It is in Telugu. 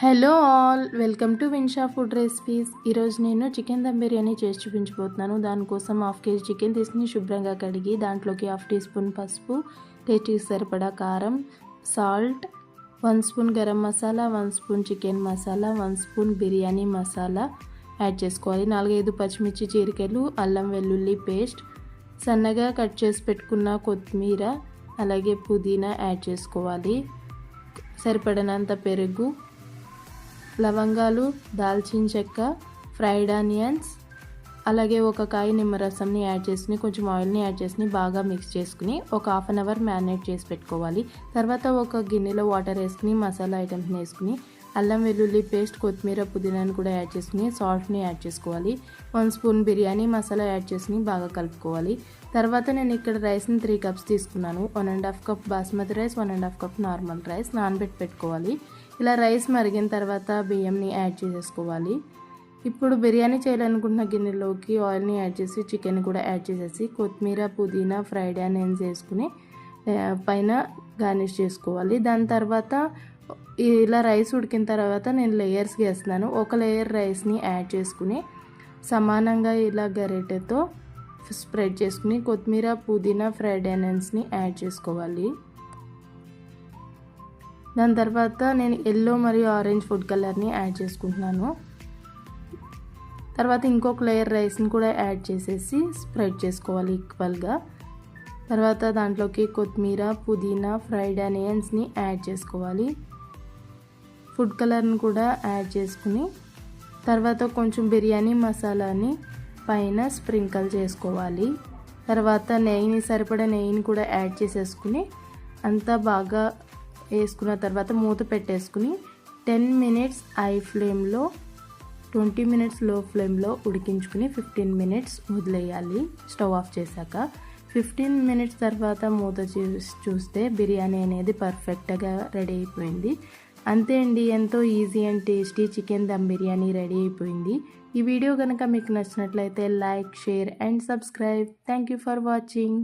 Hello all, welcome to Vinsha food recipes. ఈరోజు నేను చికెన్ దమ్ బిర్యానీ చేసి చూపించబోతున్నాను. దానికోసం 1/2 kg చికెన్ తీసుకుని శుభ్రంగా కడిగి దాంట్లోకి 1/2 టీ స్పూన్ పసుపు, టేస్ట్కి సరిపడా కారం, salt, 1 spoon garam masala, 1 spoon chicken masala, 1 spoon biryani masala add చేసుకోవాలి. 4-5 పచ్చిమిర్చి చీరికలు, అల్లం వెల్లుల్లి పేస్ట్, సన్నగా కట్ చేసి పెట్టుకున్న కొత్తిమీర, అలాగే పుదీనా యాడ్ చేసుకోవాలి. సరిపడినంత పెరుగు, లవంగాలు, దాల్చిన చెక్క, ఫ్రైడ్ ఆనియన్స్, అలాగే ఒక కాయ నిమ్మరసంని యాడ్ చేసుకుని కొంచెం ఆయిల్ని యాడ్ చేసుకుని బాగా మిక్స్ చేసుకుని ఒక 1/2 అవర్ మ్యారినేట్ చేసి పెట్టుకోవాలి. తర్వాత ఒక గిన్నెలో వాటర్ వేసుకుని మసాలా ఐటమ్స్ని వేసుకుని అల్లం వెల్లుల్లి పేస్ట్, కొత్తిమీర, పుదీనాను కూడా యాడ్ చేసుకుని సాల్ట్ని యాడ్ చేసుకోవాలి. 1 స్పూన్ బిర్యానీ మసాలా యాడ్ చేసుకుని బాగా కలుపుకోవాలి. తర్వాత నేను ఇక్కడ రైస్ని 3 కప్స్ తీసుకున్నాను. 1.5 cup basmati rice, 1.5 cup normal rice నానబెట్టి పెట్టుకోవాలి. ఇలా రైస్ మరిగిన తర్వాత బియ్యంని యాడ్ చేసేసుకోవాలి. ఇప్పుడు బిర్యానీ చేయాలనుకుంటున్న గిన్నెలోకి ఆయిల్ని యాడ్ చేసి చికెన్ కూడా యాడ్ చేసేసి కొత్తిమీర, పుదీనా, ఫ్రైడ్ ఆనియన్స్ వేసుకుని పైన గార్నిష్ చేసుకోవాలి. దాని తర్వాత ఇలా రైస్ ఉడికిన తర్వాత నేను లేయర్స్కి వేస్తున్నాను. ఒక లేయర్ రైస్ని యాడ్ చేసుకుని సమానంగా ఇలా గరిటెతో స్ప్రెడ్ చేసుకుని కొత్తిమీర, పుదీనా, ఫ్రైడ్ ఆనియన్స్ని యాడ్ చేసుకోవాలి. దాని తర్వాత నేను ఎల్లో మరియు ఆరెంజ్ ఫుడ్ కలర్ని యాడ్ చేసుకుంటున్నాను. తర్వాత ఇంకొక లేయర్ రైస్ని కూడా యాడ్ చేసేసి స్ప్రెడ్ చేసుకోవాలి ఈక్వల్గా. తర్వాత దాంట్లోకి కొత్తిమీర, పుదీనా, ఫ్రైడ్ ఆనియన్స్ని యాడ్ చేసుకోవాలి. ఫుడ్ కలర్ని కూడా యాడ్ చేసుకుని తర్వాత కొంచెం బిర్యానీ మసాలాని పైన స్ప్రింకల్ చేసుకోవాలి. తర్వాత సరిపడా నెయ్యిని కూడా యాడ్ చేసేసుకుని అంతా బాగా వేసుకున్న తర్వాత మూత పెట్టేసుకుని 10 మినిట్స్ హై ఫ్లేమ్లో, 20 మినిట్స్ లో ఫ్లేమ్లో ఉడికించుకుని 15 మినిట్స్ వదిలేయాలి స్టవ్ ఆఫ్ చేశాక. 15 మినిట్స్ తర్వాత మూత చూస్తే బిర్యానీ అనేది పర్ఫెక్ట్గా రెడీ అయిపోయింది. అంతే అండి, ఎంతో easy and tasty chicken dum biryani ready అయిపోయింది. ఈ వీడియో కనుక మీకు నచ్చినట్లయితే like, share and subscribe. Thank you for watching.